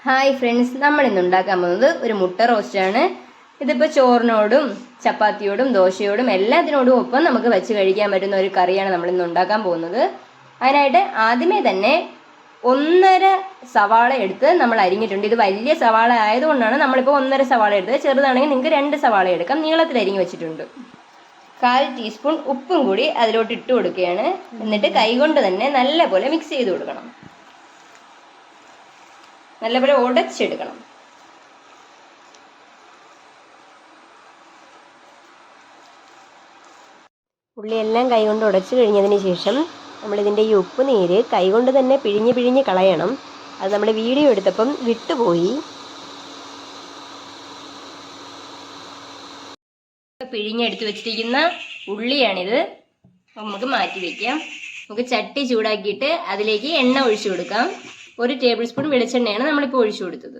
Hi friends, നമ്മൾ ഇന്ന് ഉണ്ടാക്കാൻ പോകുന്നത് ഒരു മുട്ട റോസ്റ്റാണ്. ഇതിപ്പോൾ ചോറിനോടും ചപ്പാത്തിയോടും ദോശയോടും എല്ലാത്തിനോടും ഒപ്പം നമുക്ക് വെച്ച് കഴിക്കാൻ പറ്റുന്ന ഒരു കറിയാണ് നമ്മൾ ഇന്ന് ഉണ്ടാക്കാൻ പോകുന്നത്. അതിനായിട്ട് ആദ്യമേ തന്നെ 1.5 സവാള എടുത്ത് നമ്മൾ അരിഞ്ഞിട്ടുണ്ട്. ഇത് വലിയ സവാള ആയതുകൊണ്ടാണ് നമ്മളിപ്പോൾ 1.5 സവാള എടുത്തത്. ചെറുതാണെങ്കിൽ നിങ്ങൾക്ക് 2 സവാള എടുക്കാം. നീളത്തിൽ അരിഞ്ഞ് വെച്ചിട്ടുണ്ട്. 1/4 ടീസ്പൂൺ ഉപ്പും കൂടി അതിലോട്ട് ഇട്ട് കൊടുക്കുകയാണ്. എന്നിട്ട് കൈകൊണ്ട് തന്നെ നല്ലപോലെ മിക്സ് ചെയ്ത് കൊടുക്കണം. നല്ലപോലെ ഉടച്ചെടുക്കണം. ഉള്ളിയെല്ലാം കൈകൊണ്ട് ഉടച്ചു കഴിഞ്ഞതിന് ശേഷം നമ്മളിതിൻ്റെ ഈ ഉപ്പ് നീര് കൈകൊണ്ട് തന്നെ പിഴിഞ്ഞ് കളയണം. അത് നമ്മൾ വീഡിയോ എടുത്തപ്പം വിട്ടുപോയി. പിഴിഞ്ഞെടുത്ത് വെച്ചിരിക്കുന്ന ഉള്ളിയാണിത്. നമുക്ക് മാറ്റി വയ്ക്കാം. നമുക്ക് ചട്ടി ചൂടാക്കിയിട്ട് അതിലേക്ക് എണ്ണ ഒഴിച്ചു കൊടുക്കാം. 1 ടേബിൾ സ്പൂൺ വെളിച്ചെണ്ണയാണ് നമ്മളിപ്പോൾ ഒഴിച്ചു കൊടുത്തത്.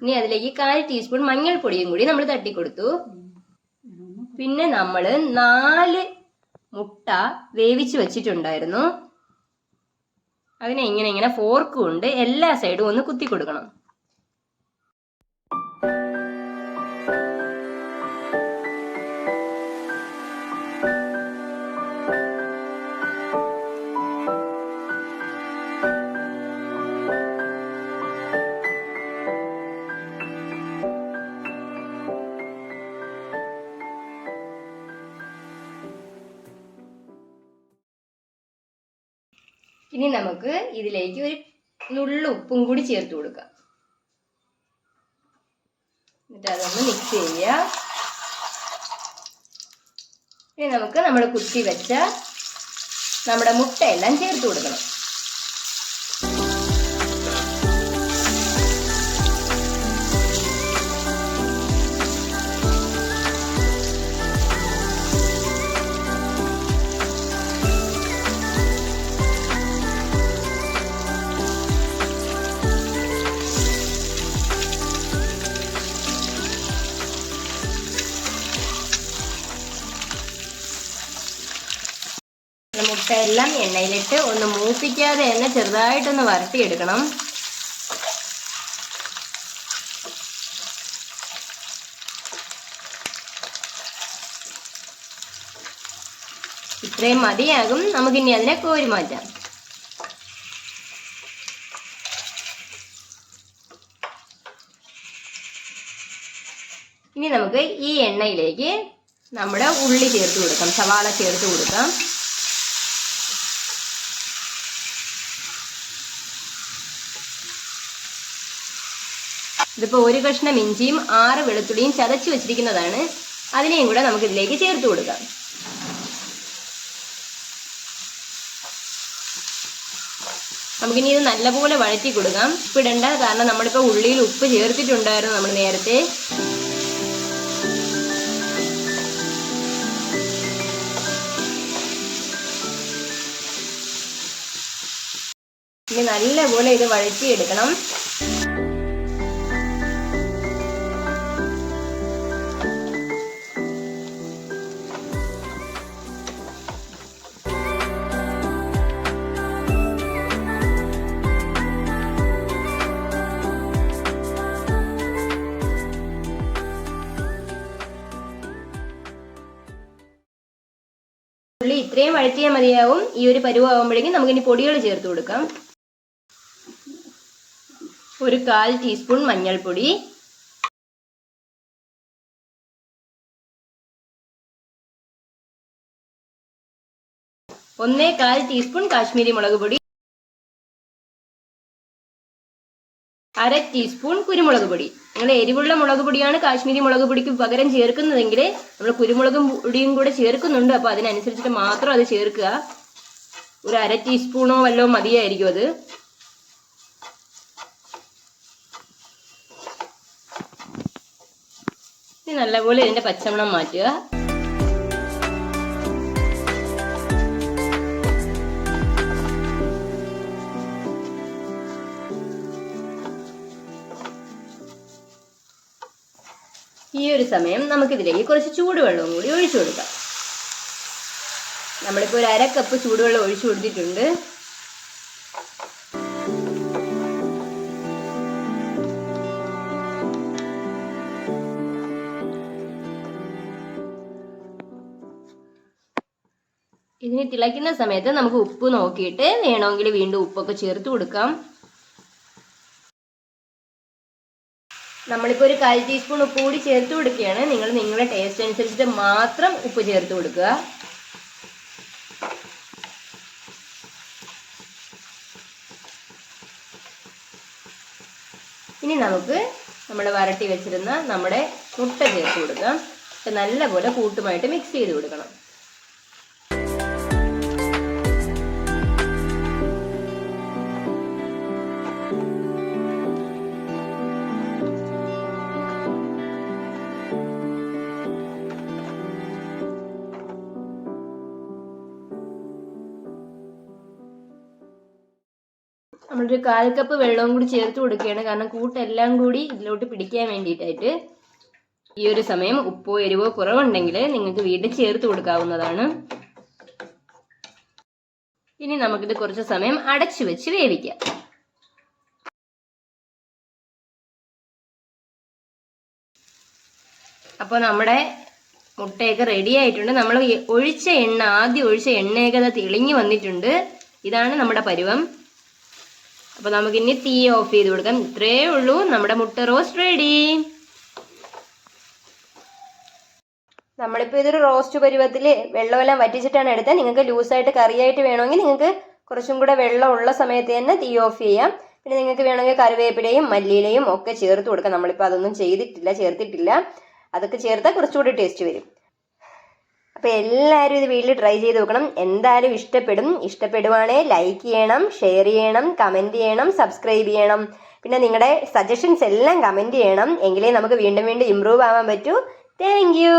ഇനി അതിലേക്ക് 1/4 ടീസ്പൂൺ മഞ്ഞൾപ്പൊടിയും കൂടി നമ്മൾ തട്ടിക്കൊടുത്തു. പിന്നെ നമ്മൾ 4 മുട്ട വേവിച്ച് വെച്ചിട്ടുണ്ടായിരുന്നു. അതിനെ ഇങ്ങനെ ഫോർക്ക് കൊണ്ട് എല്ലാ സൈഡും ഒന്ന് കുത്തി കൊടുക്കണം. ഇനി നമുക്ക് ഇതിലേക്ക് ഒരു നുള്ളു ഉപ്പും കൂടി ചേർത്ത് കൊടുക്കാം. എന്നിട്ട് അതൊന്ന് മിക്സ് ചെയ്യുക. ഇനി നമുക്ക് നമ്മൾ കുത്തി വെച്ച നമ്മുടെ മുട്ടയെല്ലാം ചേർത്ത് കൊടുക്കണം. മുട്ടയെല്ലാം എണ്ണയിലിട്ട് ഒന്ന് മൂപ്പിക്കാതെ തന്നെ ചെറുതായിട്ടൊന്ന് വരട്ടിയെടുക്കണം. ഇത്രയും മതിയാകും. നമുക്കിനി അതിനെ കോരി മാറ്റാം. ഇനി നമുക്ക് ഈ എണ്ണയിലേക്ക് നമ്മുടെ ഉള്ളി ചേർത്ത് കൊടുക്കാം. സവാള ചേർത്ത് കൊടുക്കാം. ഇതിപ്പോൾ 1 കഷ്ണം ഇഞ്ചിയും 6 വെളുത്തുള്ളിയും ചതച്ച് വെച്ചിരിക്കുന്നതാണ്. അതിനെയും കൂടെ നമുക്ക് ഇതിലേക്ക് ചേർത്ത് കൊടുക്കാം. നമുക്കിനി ഇത് നല്ലപോലെ വഴറ്റി കൊടുക്കാം. ഉപ്പിടണ്ട, കാരണം നമ്മളിപ്പോൾ ഉള്ളിയിൽ ഉപ്പ് ചേർത്തിട്ടുണ്ടായിരുന്നു നമ്മൾ നേരത്തെ. ഇനി നല്ലപോലെ ഇത് വഴറ്റിയെടുക്കണം. ഉള്ളി ഇത്രയും വഴറ്റിയാൽ മതിയാവും. ഈ ഒരു പരുവാകുമ്പോഴേക്കും നമുക്കിനി പൊടികൾ ചേർത്ത് കൊടുക്കാം. ഒരു 1/4 ടീസ്പൂൺ മഞ്ഞൾപ്പൊടി, 1/4 ടീസ്പൂൺ കാശ്മീരി മുളക് പൊടി, 1/2 ടീസ്പൂൺ കുരുമുളക് പൊടി. നിങ്ങൾ എരിവുള്ള മുളക് പൊടിയാണ് കാശ്മീരി മുളക് പൊടിക്ക് പകരം ചേർക്കുന്നതെങ്കിൽ നമ്മൾ കുരുമുളകും പൊടിയും കൂടെ ചേർക്കുന്നുണ്ട്. അപ്പോൾ അതിനനുസരിച്ചിട്ട് മാത്രം അത് ചേർക്കുക. ഒരു 1/2 ടീസ്പൂണോ വല്ലോ മതിയായിരിക്കും അത്. ഇനി നല്ലപോലെ ഇതിന്റെ പച്ചമണം മാറ്റുക. ഈ ഒരു സമയം നമുക്കിതിലേക്ക് കുറച്ച് ചൂടുവെള്ളവും കൂടി ഒഴിച്ചു കൊടുക്കാം. നമ്മളിപ്പോൾ ഒരു 1/2 കപ്പ് ചൂടുവെള്ളം ഒഴിച്ചു കൊടുത്തിട്ടുണ്ട്. ഇതിന് തിളയ്ക്കുന്ന സമയത്ത് നമുക്ക് ഉപ്പ് നോക്കിയിട്ട് വേണമെങ്കിൽ വീണ്ടും ഉപ്പൊക്കെ ചേർത്ത് കൊടുക്കാം. നമ്മളിപ്പോൾ ഒരു 1/4 ടീസ്പൂൺ ഉപ്പ് കൂടി ചേർത്ത് കൊടുക്കുകയാണ്. നിങ്ങൾ നിങ്ങളുടെ ടേസ്റ്റ് അനുസരിച്ചിട്ട് മാത്രം ഉപ്പ് ചേർത്ത് കൊടുക്കുക. ഇനി നമുക്ക് നമ്മൾ വരട്ടി വെച്ചിരുന്ന നമ്മുടെ മുട്ട ചേർത്ത് കൊടുക്കാം. നല്ലപോലെ കൂട്ടുമായിട്ട് മിക്സ് ചെയ്ത് കൊടുക്കണം. നമ്മളൊരു 1/4 കപ്പ് വെള്ളവും കൂടി ചേർത്ത് കൊടുക്കുകയാണ്. കാരണം കൂട്ടെല്ലാം കൂടി ഇതിലോട്ട് പിടിക്കാൻ വേണ്ടിയിട്ടായിട്ട്. ഈ ഒരു സമയം ഉപ്പോ എരിവോ കുറവുണ്ടെങ്കിൽ നിങ്ങൾക്ക് വീണ്ടും ചേർത്ത് കൊടുക്കാവുന്നതാണ്. ഇനി നമുക്കിത് കുറച്ച് സമയം അടച്ചു വെച്ച് വേവിക്കാം. അപ്പോൾ നമ്മുടെ മുട്ടയൊക്കെ റെഡി ആയിട്ടുണ്ട്. നമ്മൾ ആദ്യം ഒഴിച്ച എണ്ണയൊക്കെ തെളിഞ്ഞു വന്നിട്ടുണ്ട്. ഇതാണ് നമ്മുടെ പരുവം. അപ്പോൾ നമുക്കിനി തീ ഓഫ് ചെയ്ത് കൊടുക്കാം. ഇത്രയേ ഉള്ളൂ, നമ്മുടെ മുട്ട റോസ്റ്റ് റെഡി. നമ്മളിപ്പോൾ ഇതൊരു റോസ്റ്റ് പരുവത്തിൽ വെള്ളമെല്ലാം വറ്റിച്ചിട്ടാണ് എടുത്തത്. നിങ്ങൾക്ക് ലൂസായിട്ട് കറിയായിട്ട് വേണമെങ്കിൽ നിങ്ങൾക്ക് കുറച്ചും കൂടെ വെള്ളം ഉള്ള സമയത്ത് തന്നെ തീ ഓഫ് ചെയ്യാം. പിന്നെ നിങ്ങൾക്ക് വേണമെങ്കിൽ കറിവേപ്പിലയും മല്ലിയിലയും ഒക്കെ ചേർത്ത് കൊടുക്കാം. നമ്മളിപ്പോൾ അതൊന്നും ചേർത്തിട്ടില്ല. അതൊക്കെ ചേർത്താൽ കുറച്ചുകൂടി ടേസ്റ്റ് വരും. അപ്പോൾ എല്ലാവരും ഇത് വീട്ടിൽ ട്രൈ ചെയ്ത് നോക്കണം. എന്തായാലും ഇഷ്ടപ്പെടുവാണെങ്കിൽ ലൈക്ക് ചെയ്യണം, ഷെയർ ചെയ്യണം, കമൻറ്റ് ചെയ്യണം, സബ്സ്ക്രൈബ് ചെയ്യണം. പിന്നെ നിങ്ങളുടെ സജഷൻസ് എല്ലാം കമൻറ്റ് ചെയ്യണം. എങ്കിലേ നമുക്ക് വീണ്ടും ഇമ്പ്രൂവ് ആവാൻ പറ്റൂ. Thank you.